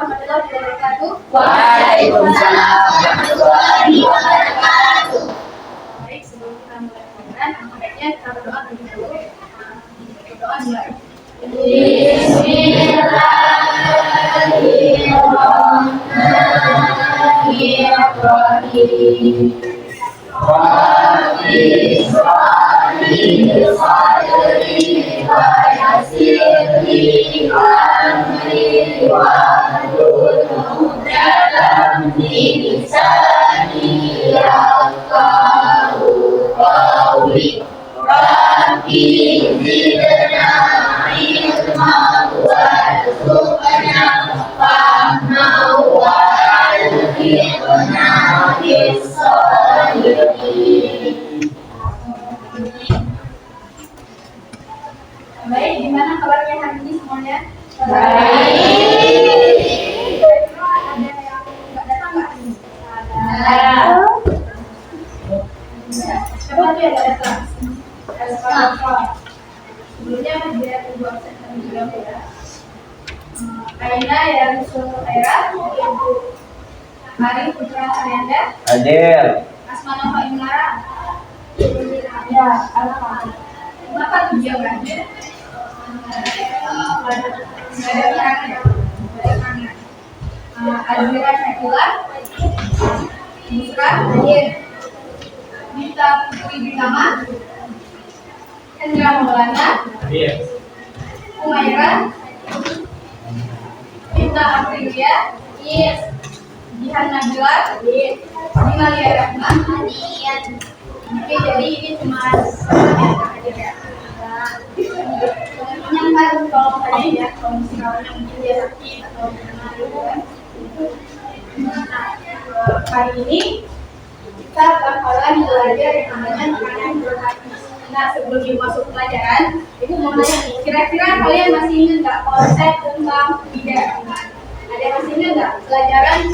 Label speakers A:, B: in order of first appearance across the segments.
A: warahmatullahi wabarakatuh.
B: Waalaikumsalam warahmatullahi wabarakatuh.
A: Baik, sebelum kita mulai pelajaran, baiknya kita berdoa terlebih dahulu. Berdoa mulai.
B: Bismillahirrahmanirrahim. Rabbi shrah li sadri wa yassir li amri wahlul 'uqdatam min lisani yafqahu qawli. Rabbi zidna ilman warzuqna fahman walhiqna bis-sholihin.
A: Baik, gimana kabarnya hari ini semuanya?
B: Baik.
A: Ada yang nggak datang nggak hari ini?
B: Ada.
A: Siapa tuh yang nggak datang? Sebelumnya biar ibu absen terlebih dahulu ya. Aina yang suruh Aira, Ibu Ari Putra Arianda,
B: Adil.
A: Asmana Faimara, ya, Alfa. Kenapa tujuan berakhir? Ada keterangan ya? Ada keterangan. Azmira Syakila, Busra, Hadir, Dita Putri Bintama, Hendra Maulana, Umaira, Dita Aprilia, Jihan Nabila, Dimalia Rahma. Oke, jadi ini cuma hadir ya. Kemungkinan kan kalau misalnya ya, kalau misalnya mungkin dia sakit atau gimana gitu kan. Nah, hari ini kita bakalan belajar yang namanya makanan berhati. Nah, sebelum masuk pelajaran, Ibu mau nanya nih, kira-kira kalian masih ingat nggak konsep tentang lidah? Ada yang masih ingat nggak pelajaran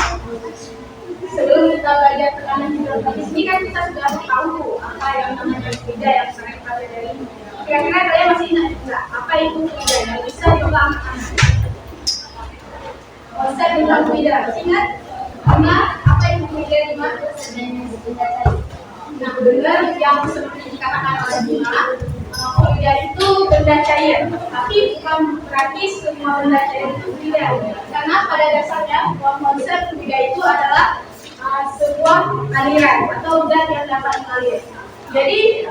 A: sebelum kita belajar tekanan hidrostatis ini kan kita sudah tahu tuh apa yang namanya lidah yang sering kita pelajari. Kira-kira kalian masih ingat nggak apa itu lidah? Yang bisa coba angkat. Konsep tentang lidah, masih ingat? Karena apa itu lidah di mana? Nah, benar yang seperti dikatakan oleh Bima, lidah itu benda cair, tapi bukan berarti semua benda cair itu lidah. Karena pada dasarnya konsep lidah itu adalah sebuah aliran atau zat yang dapat mengalir. Jadi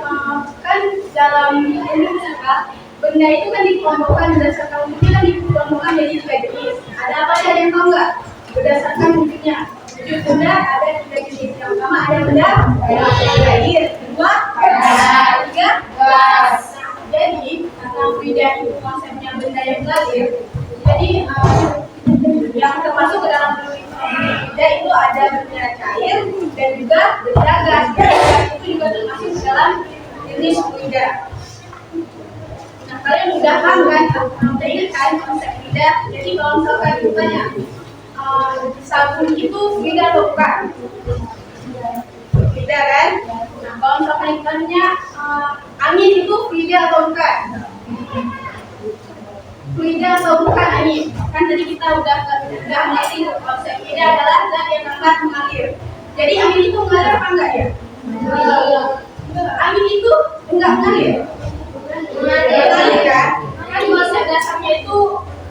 A: kan dalam ilmu fisika benda itu kan dikelompokkan berdasarkan wujudnya kan dikelompokkan jadi tiga jenis. Ada apa aja yang tahu nggak? Berdasarkan wujudnya. Wujud benda ada tiga jenis. Yang pertama ada benda air, kedua tiga gas. Jadi karena benda itu konsepnya benda yang mengalir, jadi yang termasuk ke dalam benda itu ada benda cair dan juga benda gas. Gas itu juga termasuk dalam jenis lidah. Nah, kalian udah paham kan? Udah ingat kan konsep lidah? Jadi kalau misalkan ditanya sabun itu lidah atau bukan? Lidah kan? Nah, kalau misalkan ditanya angin itu lidah atau bukan? Lidah atau bukan angin? Kan tadi kita udah ngeliatin konsep lidah adalah zat yang dapat mengalir. Jadi angin itu mengalir apa enggak ya? Angin itu enggak mengalir. Mengalir kan? Kan konsep dasarnya itu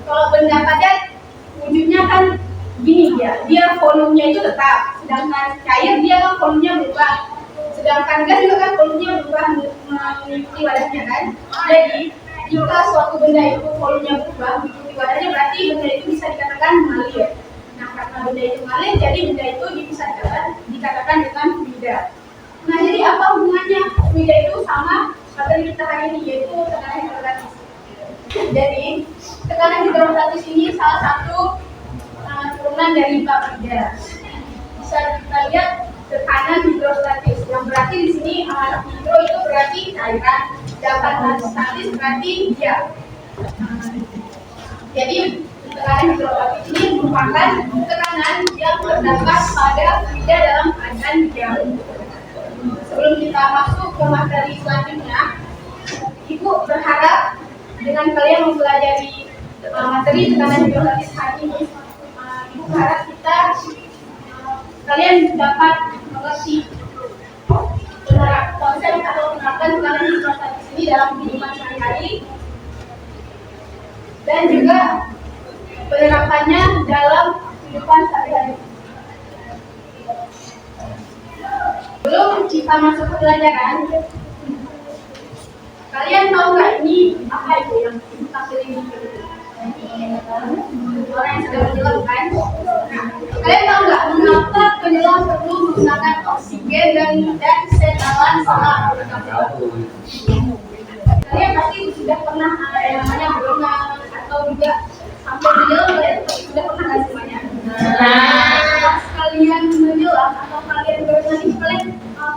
A: kalau benda padat wujudnya kan gini dia volumenya itu tetap, sedangkan cair dia kan volumenya berubah, sedangkan gas juga kan volumenya berubah mengikuti wadahnya kan. Jadi jika suatu benda itu volumenya berubah mengikuti wadahnya berarti benda itu bisa dikatakan mengalir. Nah, karena benda itu mengalir, jadi benda itu bisa dikatakan dengan lidah. Nah, jadi apa hubungannya lidah itu sama materi kita hari ini, yaitu tekanan hidrostatis. Jadi tekanan hidrostatis ini salah satu turunan dari bab lidah. Bisa kita lihat tekanan hidrostatis, yang berarti di sini hidro itu berarti cairan, sedangkan statis berarti diam. Jadi tekanan hidrostatis ini merupakan tekanan yang terdapat pada lidah dalam keadaan diam. Sebelum kita masuk ke materi selanjutnya, Ibu berharap dengan kalian mempelajari materi tekanan hidrostatis hari ini, berharap kalian dapat mengerti konsep atau menerapkan tekanan hidrostatis ini dalam kehidupan sehari-hari dan juga penerapannya dalam kehidupan sehari-hari. Sebelum kita masuk ke pelajaran, kalian tahu nggak ini apa itu yang tampil ini? Orang yang sedang menyelam. Kalian tahu nggak mengapa penyelam perlu menggunakan oksigen dan senalan selam? Kalian pasti sudah pernah ada yang namanya berenang atau juga sampai menyelam, kalian sudah pernah nggak semuanya? Pas kalian menyelam atau kalian berenang itu kalian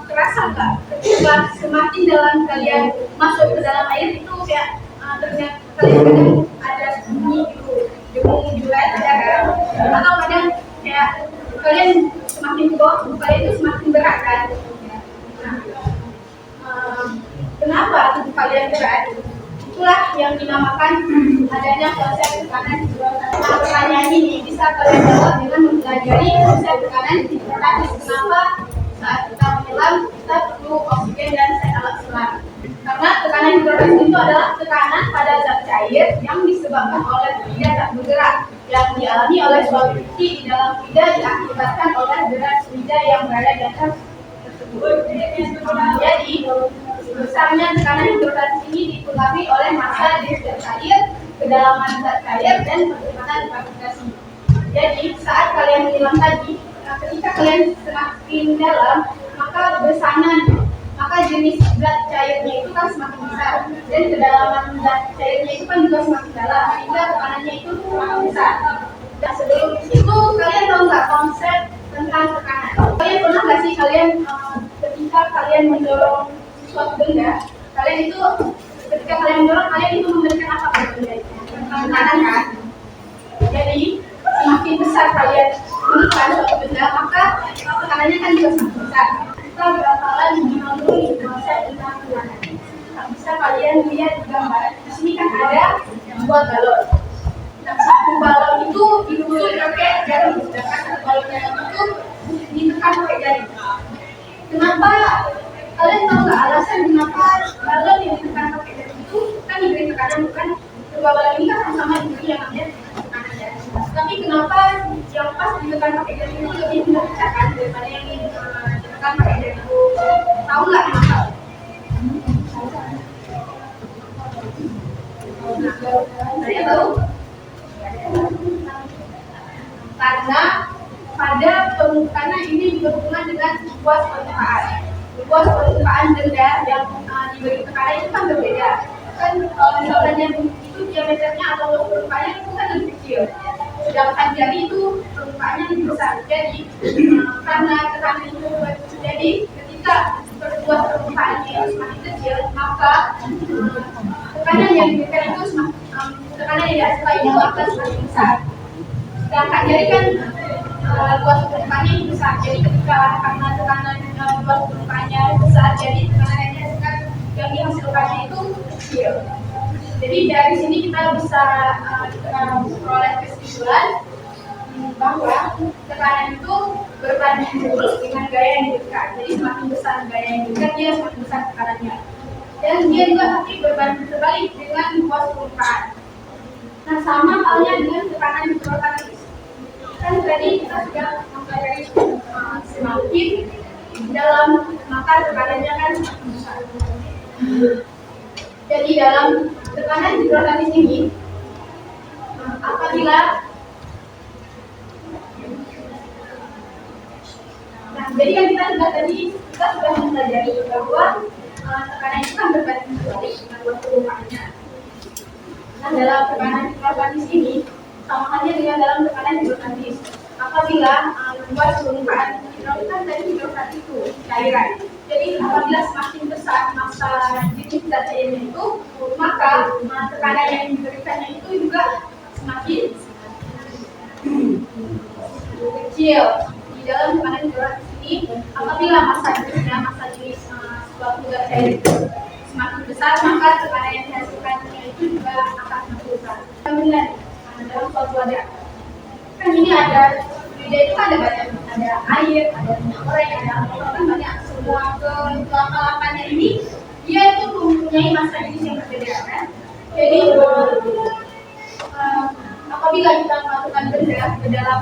A: terasa nggak ketika semakin dalam kalian masuk ke dalam air itu kayak ternyata kalian ada bunyi gitu, dengung juga ada kan? Atau kadang kayak kalian semakin ke bawah, kalian itu semakin berat kan? Kenapa tubuh kalian berat? Itulah yang dinamakan adanya konsep tekanan hidrostatis. Nah, pertanyaan ini bisa kalian jawab dengan mempelajari konsep tekanan hidrostatis. Kenapa saat kita menyelam kita perlu oksigen dan zat alat selam? Karena tekanan hidrostatis itu adalah tekanan pada zat cair yang disebabkan oleh fluida tak bergerak yang dialami oleh suatu bukti di dalam fluida diakibatkan oleh berat fluida yang berada di atas tersebut. Jadi besarnya tekanan hidrostatis ini dipengaruhi oleh massa dari zat cair, kedalaman zat cair, dan percepatan gravitasi. Jadi saat kalian menyelam tadi, ketika kalian semakin dalam, maka jenis zat cairnya itu kan semakin besar dan kedalaman zat cairnya itu kan juga semakin dalam, sehingga tekanannya itu semakin besar. Dan sebelum itu kalian tahu nggak konsep tentang tekanan? Kalian pernah nggak sih ketika kalian mendorong suatu benda, ketika kalian mendorong, kalian itu memberikan apa pada benda itu? Tekanan kan? Jadi semakin besar kalian menekan suatu benda, maka tekanannya kan juga semakin besar. Kita bakalan mengalami konsep tentang tekanan. Bisa kalian lihat di gambar. Di sini kan ada dua balon. Nah, satu balon itu ditusuk pakai jarum, sedangkan satu balon yang itu ditekan pakai jarum. Kenapa? Kalian tahu nggak alasan kenapa balon yang ditekan pakai jarum itu kan diberi tekanan, bukan? Kedua balon ini kan sama-sama diberi yang namanya tekanan jarum. Tapi kenapa yang pas ditekan pakai jarum itu lebih mudah pecahkan daripada yang ditekan pakai jarum? Tahu nggak kenapa? Saya tahu. Karena ini berhubungan dengan luas permukaan. Luas permukaan benda yang diberi tekanan itu kan berbeda. Kan kalau misalnya itu diameternya atau luas permukaannya itu kan lebih kecil. Sedangkan jari itu permukaannya lebih besar. Jadi karena tekanan itu jadi ketika luas permukaannya itu semakin kecil, maka tekanan yang diberikan itu tekanan yang dihasilkan itu akan semakin besar. Sedangkan jari kan luas permukaannya besar, jadi karena tekanan luas permukaannya besar, jadi tekanan yang dihasilkannya itu kecil. Jadi dari sini kita bisa memperoleh kesimpulan bahwa tekanan itu berbanding lurus dengan gaya yang diberikan. Jadi semakin besar gaya yang diberikan, dia semakin besar tekanannya. Dan dia juga tapi berbanding terbalik dengan luas permukaan. Nah, sama halnya dengan tekanan hidrostatis. Kan tadi kita sudah mempelajari semakin dalam, maka tekanannya kan semakin besar. Jadi dalam tekanan hidrostatis ini, apabila jadi kan kita sudah mempelajari bahwa tekanan itu kan berbanding terbalik dengan luas permukaannya. Nah, dalam tekanan hidrostatis ini sama halnya dengan dalam tekanan hidrostatis. Apabila luas permukaan hidrostatis itu cairan. Jadi apabila semakin besar massa jenis zat cairnya itu, maka tekanan yang diberikannya itu juga semakin kecil. Di dalam tekanan hidrostatis ini, apabila massa jenis suatu zat cair itu semakin besar, maka tekanan yang dihasilkannya itu juga akan semakin besar. Dalam suatu wadah. kan ini ada beda itu kan ada banyak, ada air, ada minyak goreng, ada alkohol, kan banyak. Semua kelapa-lapanya ini dia itu mempunyai masa jenis yang berbeda kan. Jadi apabila kita masukkan benda ke dalam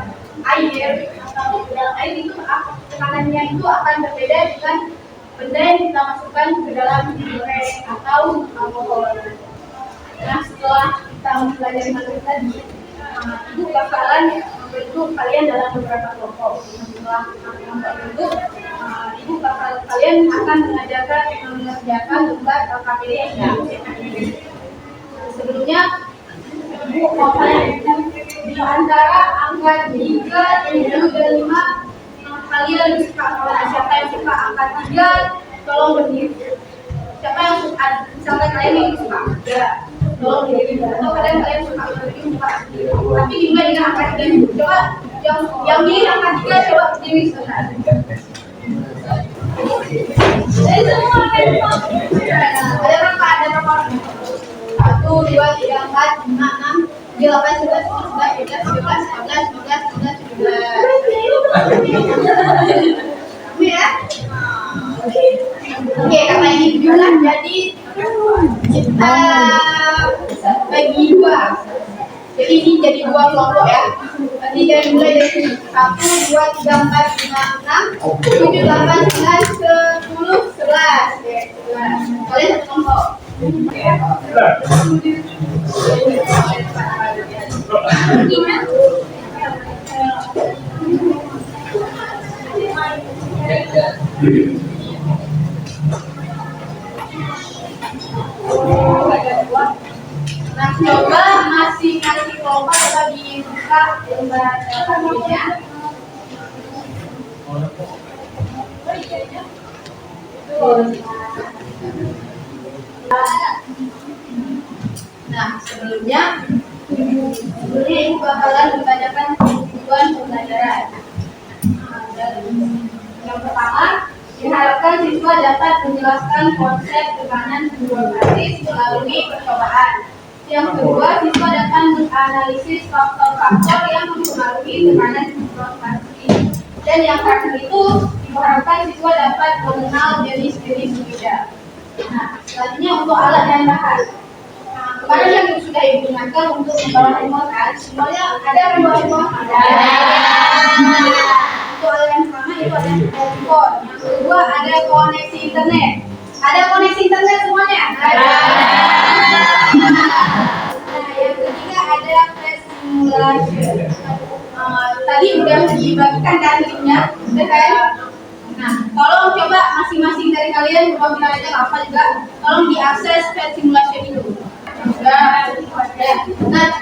A: air atau ke dalam air itu tekanannya itu akan berbeda dengan benda yang kita masukkan ke dalam minyak goreng atau alkohol. Nah, setelah kita mempelajari materi tadi, ibu bakalan membentuk kalian dalam beberapa kelompok. Setelah membentuk, ibu kalian akan mengerjakan tugas KPD yang sebelumnya. Ibu mau tanya, di antara angka 3, 7, dan 5 kalian lebih suka mana? Siapa yang suka angka 3? Tolong berdiri. Siapa yang suka? Misalkan kalian yang suka 3, tolong berdiri. Atau kalian suka berdiri, suka. Tapi juga dengan angka 3. Coba yang di angka 3 coba berdiri sebentar. Jadi semua ada berapa? 1, 2, 3, 4, 5, 6, 7, 8, 9, 10, 11, 12, 13, 14, 15, 16, 17. Ya? Oke, karena ini jumlah, jadi kita bagi 2. Jadi ini jadi 2 kelompok ya. Nanti dari mulai dari 1, 2, 3, 4, 5, 6, 7, 8, 9, 10, 11. Oke, 11. Kalian satu kelompok. Nah, coba masing-masing kelompok coba dibuka lembar KPD-nya. Nah, sebelumnya ibu bakalan membacakan tujuan pembelajaran. Yang pertama, diharapkan siswa dapat menjelaskan konsep tekanan dua basis melalui percobaan. Yang kedua, siswa dapat menganalisis faktor-faktor yang mempengaruhi tekanan dua basis. Dan yang terakhir itu, diharapkan siswa dapat mengenal jenis-jenis beda. Nah, selanjutnya untuk alat dan bahan. Kemarin yang sudah ibu gunakan untuk membawa remote kan, semuanya ada remote? Ada. Untuk alat yang pertama itu ada handphone. Yang kedua ada koneksi internet. Ada koneksi internet semuanya? Ada. Nah, yang ketiga ada flash simulation. Tadi udah dibagikan kan linknya, udah kan? Nah, tolong coba masing-masing dari kalian, kalau misalnya apa juga, tolong diakses flash simulation itu. Nah,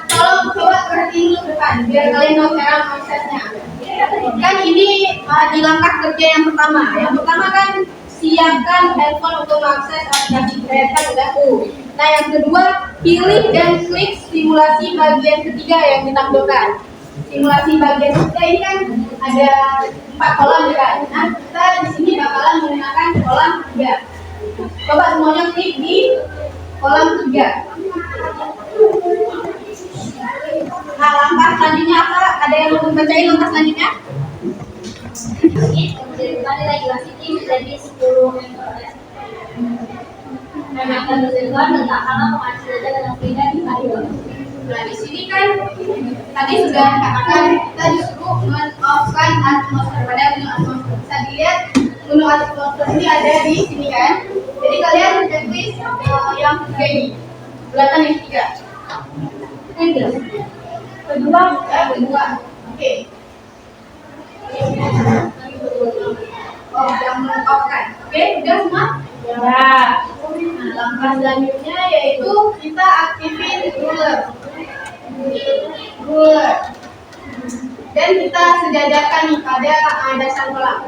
A: tolong coba perhatiin dulu depan, biar kalian tahu cara aksesnya. Kan ini di langkah kerja yang pertama. Yang pertama kan siapkan handphone untuk mengakses aplikasi kan udah tuh. Nah, yang kedua pilih dan klik simulasi bagian ketiga yang ditampilkan. Simulasi bagian ketiga ini kan ada 4 kolam kan. Nah, kita di sini bakalan menggunakan kolam 3. Coba semuanya klik di kolam 3. Nah, langkah selanjutnya apa? Ada yang mau bacain langkah selanjutnya?
B: Kembali lagi ini menjadi 10 MPS. Memang akan bersesuaian letakkanlah penghasilan dalam beda di hari.
A: Nah, di sini kan tadi sudah katakan kita disuruh men-off-kan atmosfer. Pada menu atmosfer bisa dilihat menu atmosfer ini ada di sini kan. Jadi kalian checklist yang ketiga ini, bulatan yang ketiga. Kedua, oke. Oh, yang men-off-kan. Oke, udah semua? Ya. Nah, langkah selanjutnya yaitu kita aktifin ruler. Dan kita sejajarkan nih pada dasar kolam.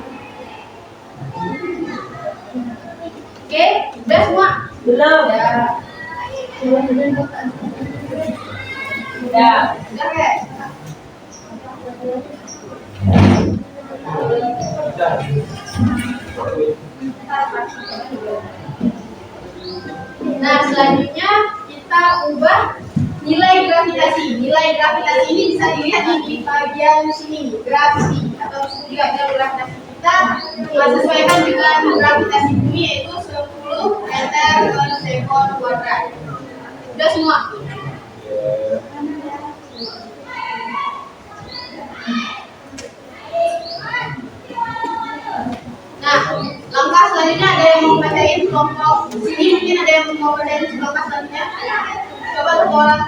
A: Oke, udah semua? Belum. Udah. Udah ya? Nah, selanjutnya kita ubah Nilai gravitasi ini bisa dilihat di bagian sini, graviti atau studi agar gravitasi kita sesuaikan dengan gravitasi bumi, yaitu 10 meter per sekon kuadrat. Sudah semua. Nah, langkah selanjutnya ada yang mau bacain kelompok sini, mungkin ada yang mau bacain langkah selanjutnya. Coba satu orang.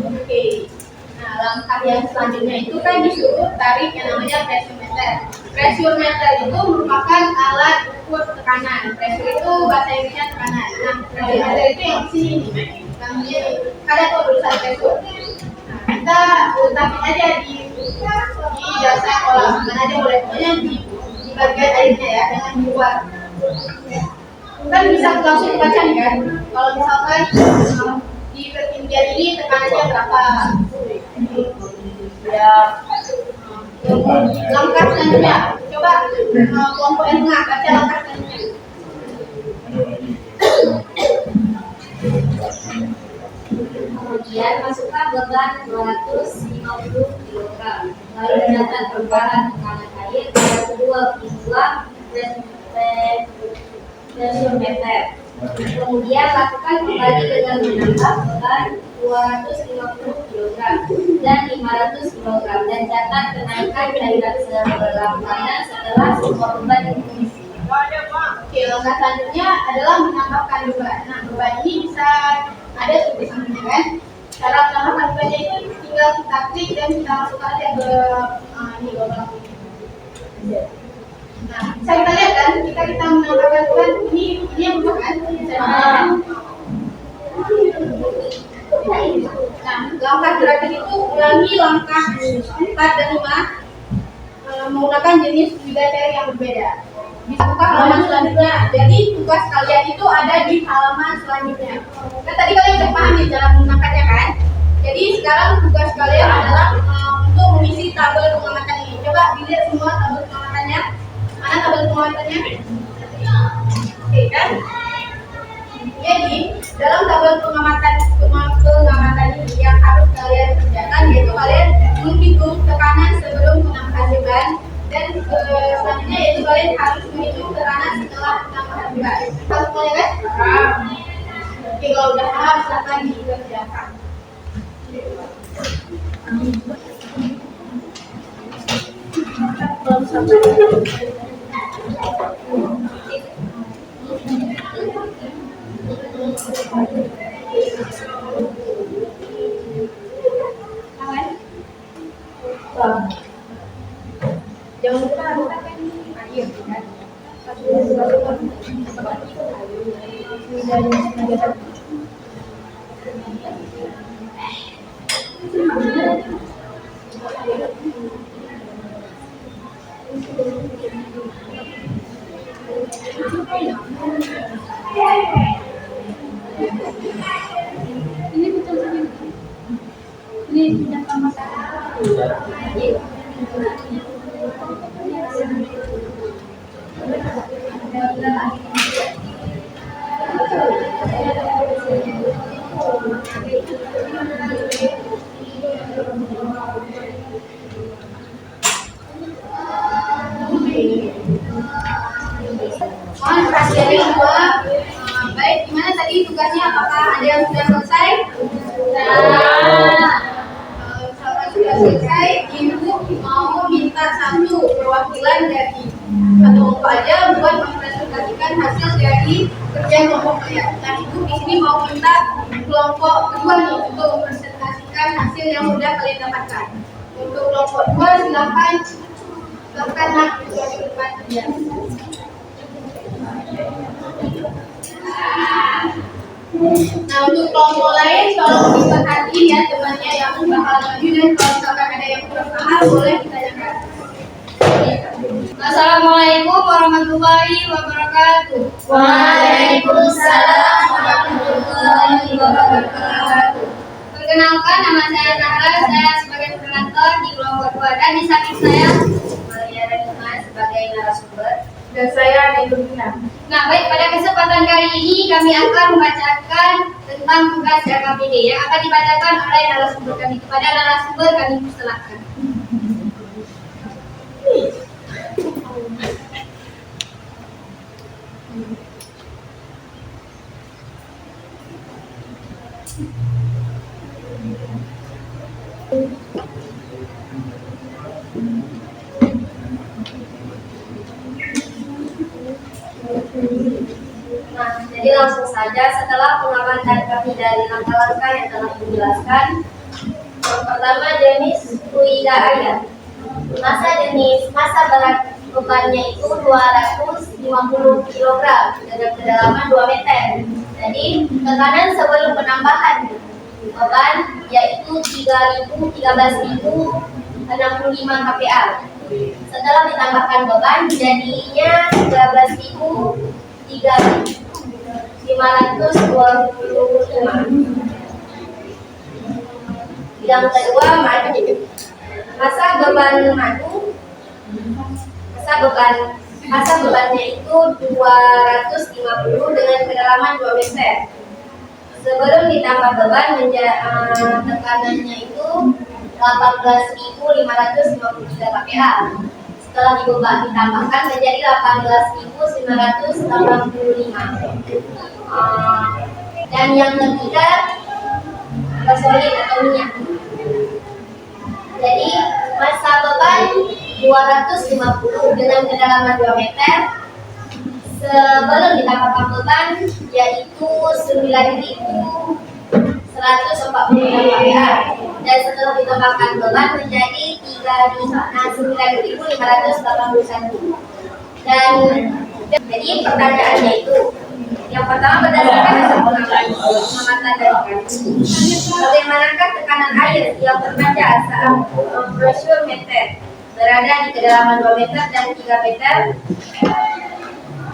A: Oke. Nah, langkah yang selanjutnya itu kan disuruh tarik yang namanya presiometer. Presiometer itu merupakan alat ukur tekanan. Presio itu bahasa Inggrisnya tekanan. Nah, presiometer itu yang di sini, namanya ada tuh tulisan presio. Nah, kita letakkan aja di dasar kolam, mana aja boleh, pokoknya di bagian airnya ya, jangan di luar. Kan bisa langsung baca nih kan, kalau misalkan di ketinggian ini tekanannya berapa ya. Langkah selanjutnya, coba kelompok yang tengah baca langkah selanjutnya.
B: Kemudian masukkan beban 250 kg. Lalu gunakan perbahan tekanan air pada kedua presiometer. Kemudian lakukan kembali dengan menambah beban 250 kg dan 500 kg dan catat kenaikan cairan sebelah kanan setelah semua beban diisi.
A: Oke, langkah selanjutnya adalah menambahkan beban. Nah, beban ini bisa ada di sampingnya kan. Cara menambahkan bebannya itu tinggal kita klik dan kita masukkan aja ke ini lubang ini. Nah, bisa kita lihat kan, ketika kita menambahkan beban ini yang berubah kan? Nah, langkah terakhir itu ulangi langkah 4 dan 5 menggunakan jenis bidadari yang berbeda. Bisa buka halaman selanjutnya. Jadi tugas kalian itu ada di halaman selanjutnya. Nah, tadi kalian udah paham nih cara menggunakannya kan? Jadi sekarang tugas kalian adalah untuk mengisi tabel pengamatan ini. Coba dilihat semua tabel pengamatannya. Mana tabel pengamatannya? Oke kan? Jadi dalam tabel pengamatan ini yang harus kalian kerjakan yaitu kalian menghitung tekanan sebelum menambahkan beban, dan selanjutnya yaitu kalian harus menghitung tekanan setelah menambahkan beban. Harus mulai kan? Oke, kalau udah paham silahkan dikerjakan. Jangan lupa menggunakan air kan. Ini betul sekali. Ini sudah sama mohon perhatian semua. Baik, gimana tadi tugasnya? Apakah ada yang sudah selesai? Misalkan sudah selesai, ibu mau minta satu perwakilan dari satu kelompok aja buat mempresentasikan hasil dari kerja kelompok kalian. Nah, ibu di sini mau minta kelompok kedua nih untuk mempresentasikan hasil yang sudah kalian dapatkan. Untuk kelompok dua silakan nak ke depan ya. Nah, untuk kelompok lain tolong diperhatiin ya temannya yang bakal maju, dan kalau misalkan ada yang kurang paham boleh ditanyakan.
B: Assalamualaikum warahmatullahi wabarakatuh.
C: Waalaikumsalam warahmatullahi wabarakatuh.
B: Perkenalkan, nama saya Nara, saya sebagai koordinator di kelompok 2 dan di samping saya
C: Maria Rahima sebagai narasumber.
A: Dan saya Nidurina.
B: Nah, baik, pada kesempatan kali ini kami akan membacakan tentang tugas RKPD yang akan dibacakan oleh narasumber kami. Kepada narasumber kami persilakan.
C: Nah, jadi langsung saja setelah pengamatan kami dari langkah-langkah yang telah dijelaskan. Yang pertama, jenis fluida air. Masa berat bebannya itu 250 kg dengan kedalaman 2 meter. Jadi tekanan sebelum penambahan beban yaitu 13.065 kPa. Setelah ditambahkan beban jadinya 13.525. Yang kedua, madu. Masa bebannya itu 250 dengan kedalaman 2 meter. Sebelum ditambah beban tekanannya itu 18.553 kPa. Setelah ditambahkan menjadi 18.985. Dan yang ketiga, gasolin atau minyak. Jadi masa beban 250 dengan kedalaman 2 meter. Sebelum ditambahkan beban yaitu 9.146 kPa. Dan setelah ditambahkan beban menjadi 9.581. Dan jadi pertanyaannya itu, yang pertama berdasarkan hasil pengamatan dari kami, bagaimanakah tekanan air yang terbaca saat pressure meter berada di kedalaman 2 meter dan 3 meter?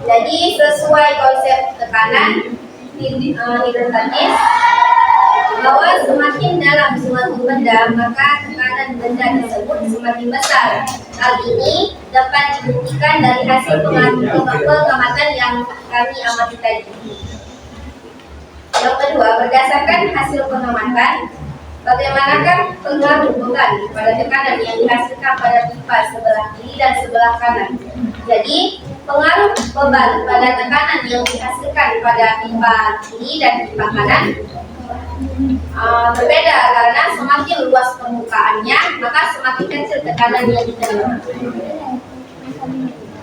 C: Jadi sesuai konsep tekanan hidrostatis, bahwa semakin dalam suatu benda maka tekanan benda tersebut semakin besar. Hal ini dapat dibuktikan dari hasil pengamatan yang kami amati tadi. Yang kedua, berdasarkan hasil pengamatan, bagaimanakah pengaruh beban pada tekanan yang dihasilkan pada pipa sebelah kiri dan sebelah kanan? Jadi, pengaruh beban pada tekanan yang dihasilkan pada pipa kiri dan pipa kanan berbeda, karena semakin luas permukaannya maka semakin kecil tekanan yang diterima.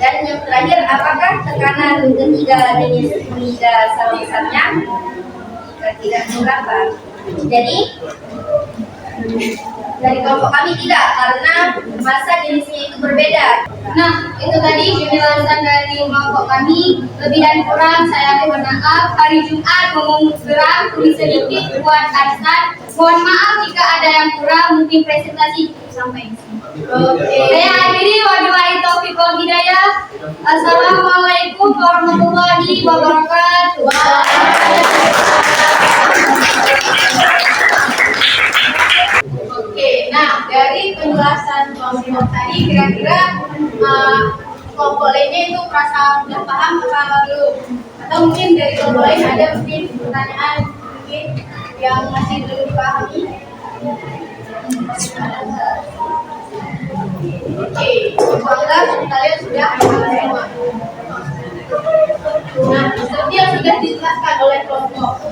C: Dan yang terakhir, apakah tekanan ketiga jenis fluida sama besarnya? Tidak seberapa. Jadi dari kelompok kami tidak, karena masa jenisnya itu berbeda.
B: Nah, itu tadi penjelasan dari kelompok kami. Lebih dan kurang saya mohon maaf. Hari Jumat ngomong geram, tulis sedikit buat arisan. Mohon maaf jika ada yang kurang, mungkin presentasi sampai di sini. Saya akhiri, wabillahi taufiq wal hidayah. Assalamualaikum warahmatullahi wabarakatuh.
A: Oke, nah dari penjelasan kelompok tadi kira-kira kelompok lainnya itu merasa sudah paham atau belum? Atau mungkin dari kelompok lain ada mungkin pertanyaan mungkin yang masih belum dipahami? Oke, semoga kalian sudah paham semua. Nah, seperti yang sudah dijelaskan oleh kelompok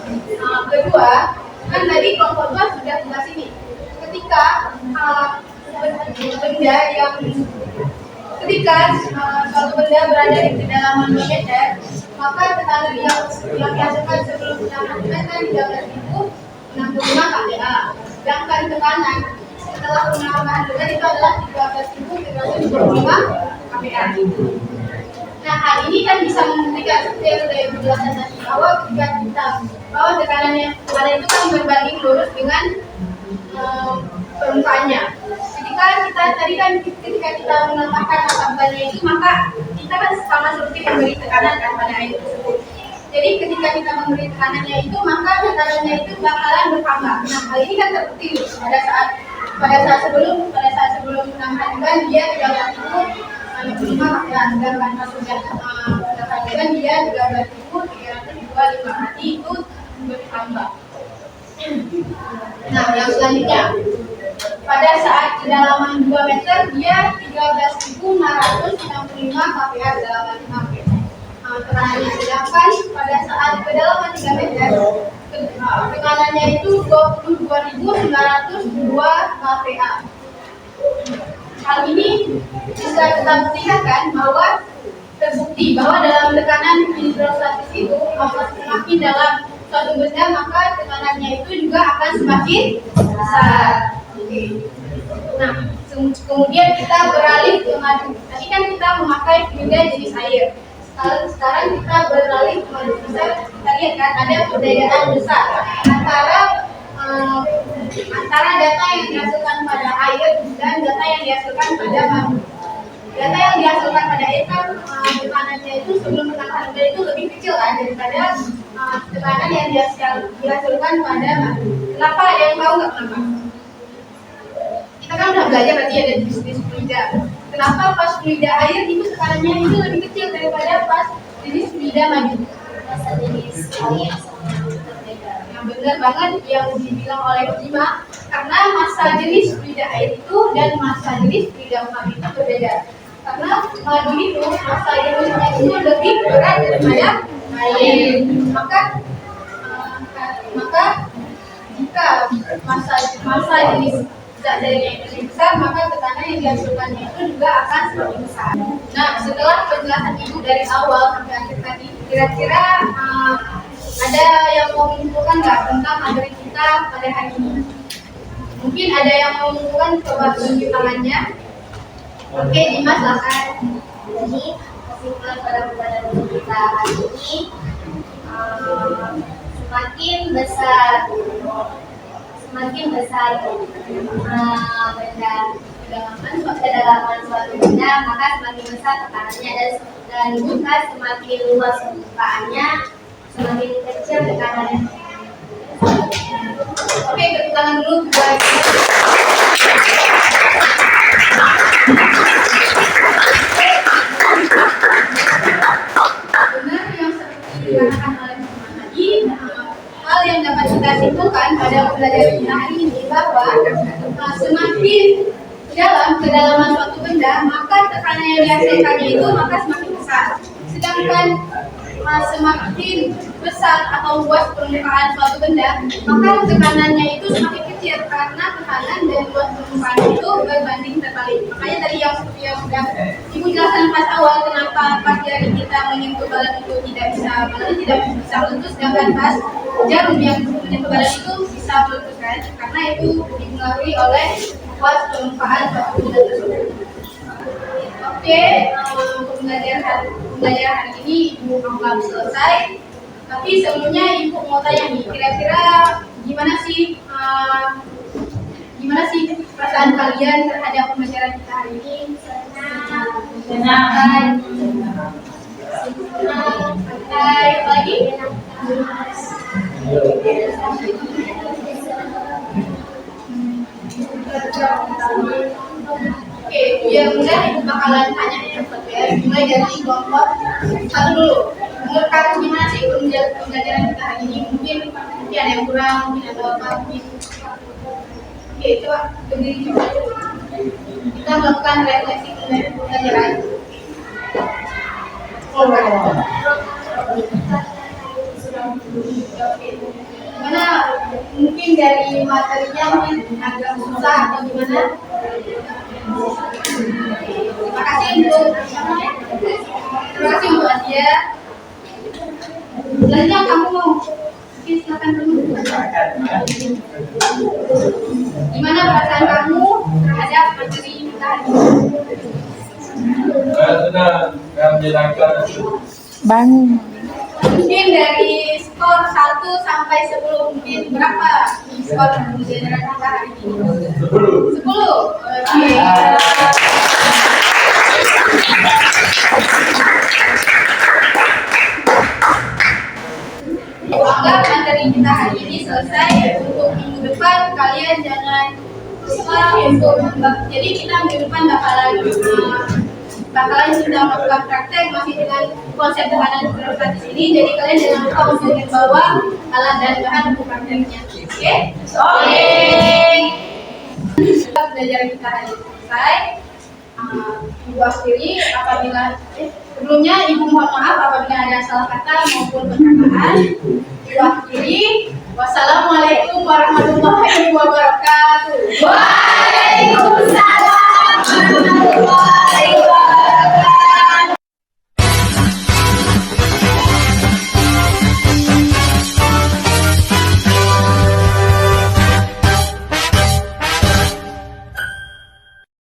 A: kedua, kan tadi kelompok 2 sudah jelas ini. Ketika suatu benda berada di kedalaman 2 meter, maka tekanan yang dihasilkan sebelum penambahan kan 13.065 kPa. Sedangkan tekanan setelah penambahan beban itu adalah 13.325 kPa. Nah, hal ini kan bisa membuktikan seperti yang sudah dijelaskan tadi awal ketika kita bahwa tekanannya pada itu kan berbanding lurus dengan permukaannya. Ketika kita tadi kan ketika kita menambahkan mata bebannya itu, maka kita kan sama seperti memberi tekanan kan pada air tersebut. Jadi ketika kita memberi tekanannya itu, maka tekanannya itu bakalan bertambah. Nah, hal ini kan terbukti pada saat sebelum menambahkan beban dia 13.065 kPa, sedangkan pas sudah menambahkan beban dia 13.302 berarti itu bertambah. Nah, yang selanjutnya, pada saat kedalaman 2 meter dia 13.665 kPa kedalaman 6 meter. Tekanannya, sedangkan pada saat kedalaman 3 meter tekanannya itu 22.902 kPa. Hal ini bisa kita buktikan bahwa terbukti bahwa dalam tekanan hidrostatis itu, semakin dalam suatu benda maka tekanannya itu juga akan semakin besar. Oke. Nah, kemudian kita beralih ke madu. Tadi kan kita memakai fluida jenis air. Sekarang kita beralih ke madu. Kita lihat kan ada perbedaan besar antara data yang dihasilkan pada air dan data yang dihasilkan pada madu. Data yang dihasilkan pada air kan tekanannya itu sebelum menambahkan beban itu lebih kecil kan daripada tekanan yang dihasilkan pada madu. Kenapa? Ada yang tahu nggak kenapa? Kita kan udah belajar berarti ada jenis fluida. Kenapa pas fluida air itu tekanannya itu lebih kecil daripada pas jenis fluida madu?
C: Masa jenis air sama berbeda.
A: Yang benar banget yang dibilang oleh Bima, karena massa jenis fluida air itu dan massa jenis fluida madu itu berbeda. Karena madu itu massa jenisnya itu lebih berat daripada air. Maka jika massa jenis zat darinya itu lebih besar, maka tekanan yang dihasilkannya itu juga akan semakin besar. Nah, setelah penjelasan ibu dari awal sampai akhir tadi, kira-kira ada yang mau menyimpulkan nggak tentang materi kita pada hari ini? Mungkin ada yang mau menyimpulkan, coba tunjuk tangannya. Oke, Dimas, silakan.
C: Jadi kesimpulan pada pembelajaran kita hari ini, semakin besar kedalaman suatu benda, maka semakin besar tekanannya, dan jika semakin luas permukaannya, semakin kecil tekanannya.
A: Oke, tepuk tangan dulu buat benar yang seperti dikatakan oleh teman tadi. Hal yang dapat kita simpulkan pada pembelajaran kita hari ini bahwa semakin dalam kedalaman suatu benda, maka tekanan yang dihasilkannya itu maka semakin besar. Sedangkan semakin besar atau luas permukaan suatu benda, maka tekanannya itu semakin kecil karena tekanan dan luas permukaan itu berbanding terbalik. Makanya tadi yang seperti yang sudah Ibu jelaskan pas awal, kenapa pas jari kita menyentuh balon itu tidak bisa meletus, sedangkan pas jarum yang menyentuh balon itu bisa meletus kan? Karena itu dipengaruhi oleh luas permukaan suatu benda tersebut. Oke, pembelajaran hari ini Ibu anggap selesai. Tapi sebelumnya Ibu mau tanya nih, kira-kira gimana sih perasaan kalian terhadap pembelajaran kita hari ini? Senang. Lagi? Oke, biar mudah Ibu bakalan tanya ya, mulai dari kelompok satu dulu. Menurut kamu gimana sih pembelajaran kita hari ini? Mungkin ada yang kurang, mungkin ada apa? Oke, coba berdiri coba. Kita melakukan refleksi pembelajaran. Gimana? Mungkin dari materinya mungkin agak susah atau gimana? Terima kasih untuk Asia. Selanjutnya kamu mau silakan dulu. Gimana perasaan kamu terhadap materi kita hari ini?
D: Saya sudah menjelaskan.
A: Mungkin dari skor skor 1 sampai 10 mungkin berapa skor generasi kita hari ini? 10. 10. Oke. Anggap materi kita hari ini selesai. Untuk minggu depan kalian jangan lupa untuk jadi kita minggu depan bakalan sudah melakukan praktek masih dengan konsep tekanan berat di sini. Jadi kalian jangan lupa untuk membawa alat dan bahan untuk prakteknya. Oke? Pelajaran kita hari ini selesai. Ibu akhiri apabila sebelumnya Ibu mohon maaf apabila ada salah kata maupun perkataan. Ibu akhiri. Wassalamualaikum